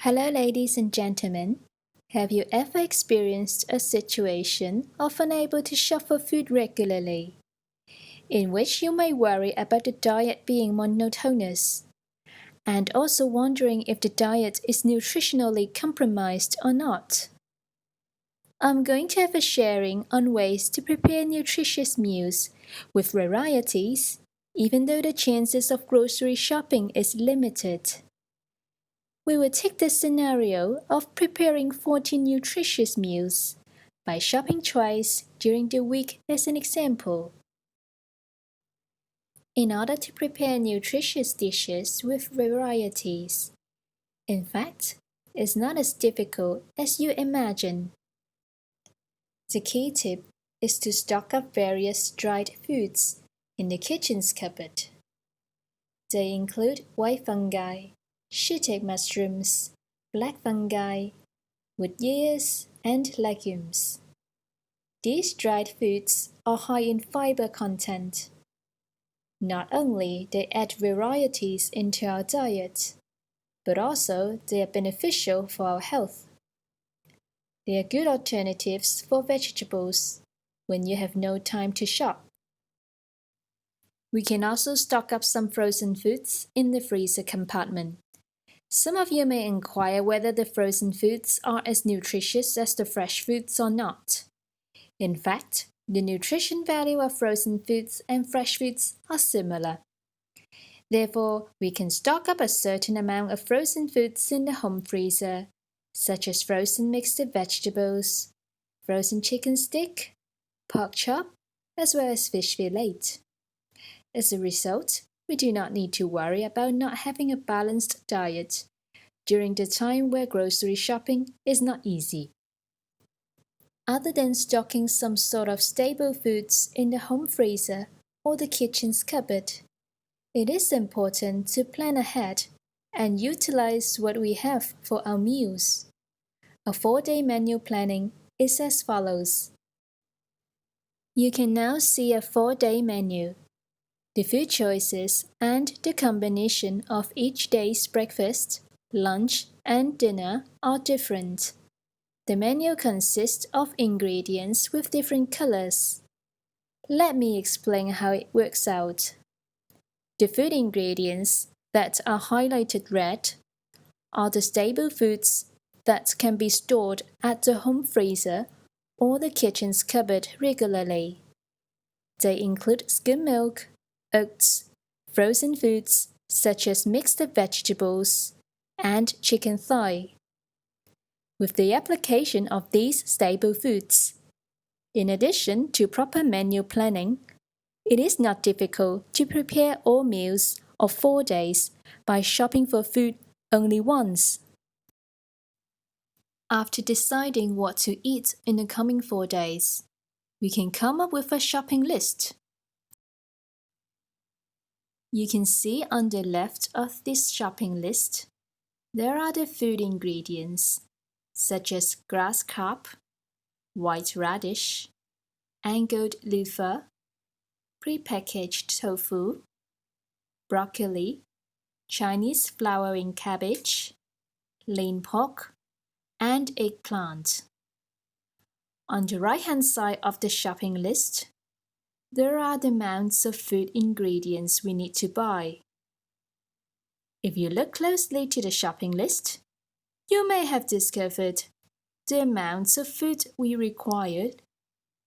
Hello, ladies and gentlemen. Have you ever experienced a situation of unable to shop for food regularly, in which you may worry about the diet being monotonous, and also wondering if the diet is nutritionally compromised or not? I'm going to have a sharing on ways to prepare nutritious meals with varieties, even though the chances of grocery shopping is limited. We will take the scenario of preparing 14 nutritious meals by shopping twice during the week as an example. In order to prepare nutritious dishes with varieties, in fact, it's not as difficult as you imagine. The key tip is to stock up various dried foods in the kitchen's cupboard. They include white fungi, shiitake mushrooms, black fungi, wood ears, and legumes. These dried foods are high in fiber content. Not only they add varieties into our diet, but also they are beneficial for our health. They are good alternatives for vegetables when you have no time to shop. We can also stock up some frozen foods in the freezer compartment. Some of you may inquire whether the frozen foods are as nutritious as the fresh foods or not. In fact, the nutrition value of frozen foods and fresh foods are similar. Therefore, we can stock up a certain amount of frozen foods in the home freezer, such as frozen mixed vegetables, frozen chicken stick, pork chop, as well as fish fillet. As a result, we do not need to worry about not having a balanced diet during the time where grocery shopping is not easy. Other than stocking some sort of staple foods in the home freezer or the kitchen's cupboard, it is important to plan ahead and utilize what we have for our meals. A 4-day menu planning is as follows. You can now see a 4-day menu. The food choices and the combination of each day's breakfast, lunch, and dinner are different. The menu consists of ingredients with different colors. Let me explain how it works out. The food ingredients that are highlighted red are the staple foods that can be stored at the home freezer or the kitchen's cupboard regularly. They include skim milk, oats, frozen foods such as mixed vegetables, and chicken thigh. With the application of these staple foods, in addition to proper menu planning, it is not difficult to prepare all meals of 4 days by shopping for food only once. After deciding what to eat in the coming 4 days, we can come up with a shopping list. You can see on the left of this shopping list, there are the food ingredients, such as grass carp, white radish, angled loofah, prepackaged tofu, broccoli, Chinese flowering cabbage, lean pork, and eggplant. On the right-hand side of the shopping list, there are the amounts of food ingredients we need to buy. If you look closely to the shopping list, you may have discovered the amounts of food we require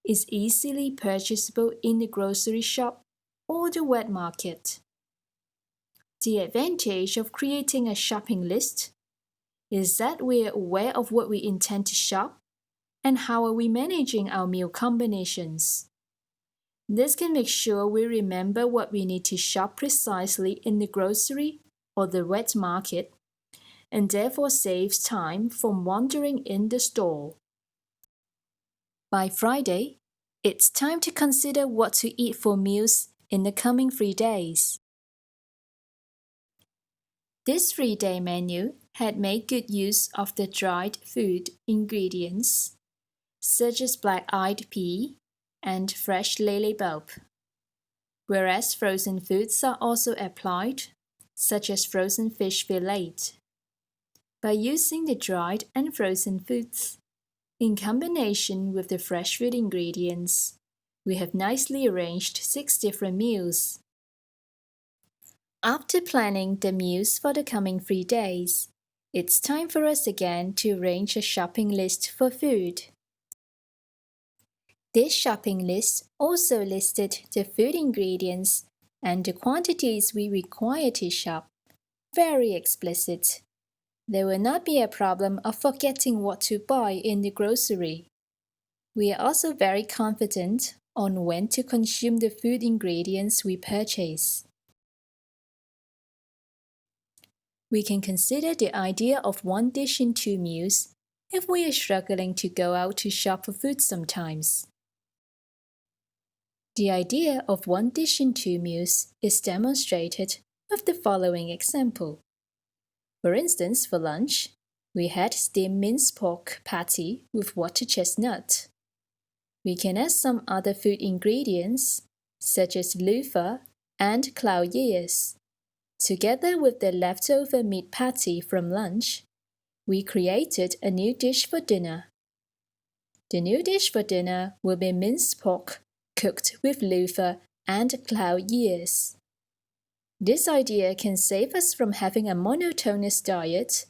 is easily purchasable in the grocery shop or the wet market. The advantage of creating a shopping list is that we are aware of what we intend to shop and how are we managing our meal combinations. This can make sure we remember what we need to shop precisely in the grocery or the wet market, and therefore saves time from wandering in the store. By Friday, it's time to consider what to eat for meals in the coming 3 days. This 3-day menu had made good use of the dried food ingredients, such as black-eyed pea and fresh lily bulb, whereas frozen foods are also applied, such as frozen fish fillet. by using the dried and frozen foods. In combination with the fresh food ingredients, we have nicely arranged 6 different meals. After planning the meals for the coming 3 days, it's time for us again to arrange a shopping list for food. This shopping list also listed the food ingredients and the quantities we require to shop. Very explicit. There will not be a problem of forgetting what to buy in the grocery. We are also very confident on when to consume the food ingredients we purchase. We can consider the idea of 1 dish in 2 meals if we are struggling to go out to shop for food sometimes. The idea of 1 dish in 2 meals is demonstrated with the following example. For instance, for lunch, we had steamed minced pork patty with water chestnut. We can add some other food ingredients, such as loofah and cloud ears. Together with the leftover meat patty from lunch, we created a new dish for dinner. The new dish for dinner will be minced pork cooked with loofah and cloud ears. This idea can save us from having a monotonous diet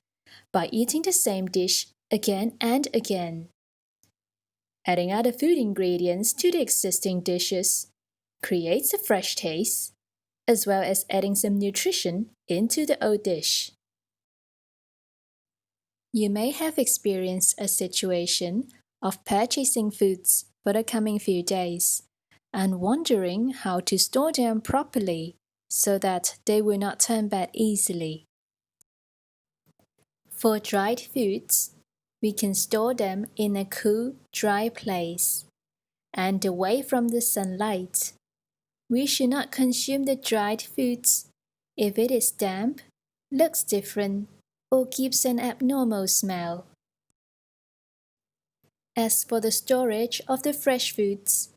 by eating the same dish again and again. Adding other food ingredients to the existing dishes creates a fresh taste, as well as adding some nutrition into the old dish. You may have experienced a situation of purchasing foods for the coming few days and wondering how to store them properly so that they will not turn bad easily. For dried foods, we can store them in a cool, dry place and away from the sunlight. We should not consume the dried foods if it is damp, looks different, or gives an abnormal smell. As for the storage of the fresh foods,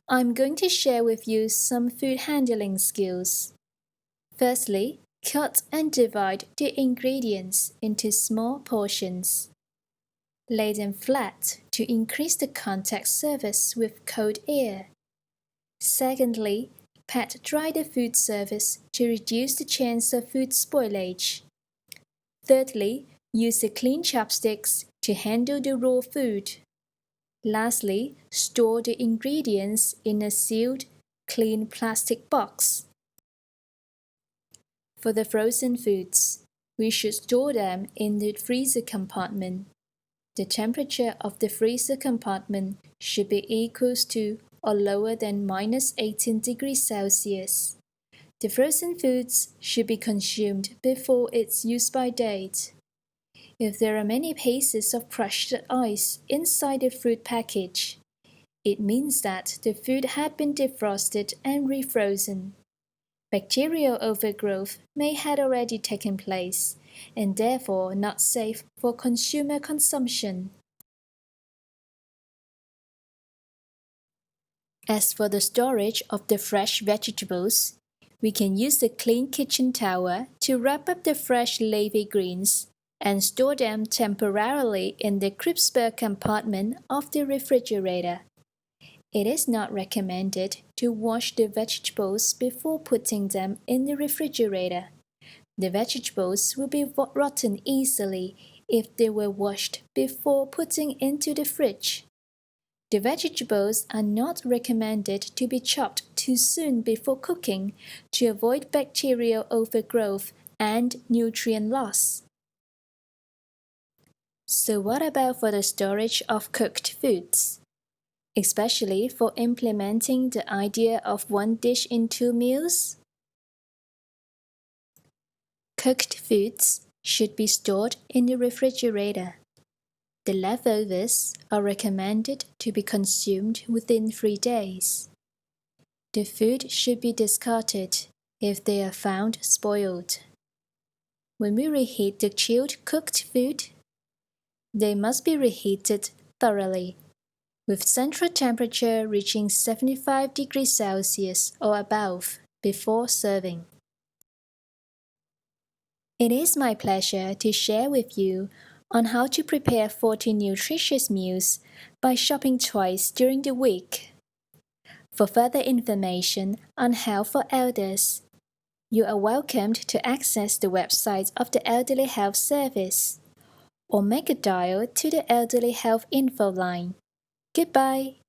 I'm going to share with you some food handling skills. Firstly, cut and divide the ingredients into small portions. Lay them flat to increase the contact surface with cold air. Secondly, pat dry the food surface to reduce the chance of food spoilage. Thirdly, use the clean chopsticks to handle the raw food. Lastly, store the ingredients in a sealed, clean plastic box. For the frozen foods, we should store them in the freezer compartment. The temperature of the freezer compartment should be equal to or lower than -18 degrees Celsius. The frozen foods should be consumed before its use-by date. If there are many pieces of crushed ice inside the fruit package, it means that the food had been defrosted and refrozen. Bacterial overgrowth may have already taken place and therefore not safe for consumer consumption. As for the storage of the fresh vegetables, we can use the clean kitchen towel to wrap up the fresh leafy greens and store them temporarily in the crisper compartment of the refrigerator. It is not recommended to wash the vegetables before putting them in the refrigerator. The vegetables will be rotten easily if they were washed before putting into the fridge. The vegetables are not recommended to be chopped too soon before cooking to avoid bacterial overgrowth and nutrient loss. So what about for the storage of cooked foods? Especially for implementing the idea of 1 dish in 2 meals? Cooked foods should be stored in the refrigerator. The leftovers are recommended to be consumed within 3 days. The food should be discarded if they are found spoiled. When we reheat the chilled cooked food, they must be reheated thoroughly, with central temperature reaching 75 degrees Celsius or above before serving. It is my pleasure to share with you on how to prepare 14 nutritious meals by shopping twice during the week. For further information on health for elders, you are welcomed to access the website of the Elderly Health Service or make a dial to the Elderly Health Info line. Goodbye.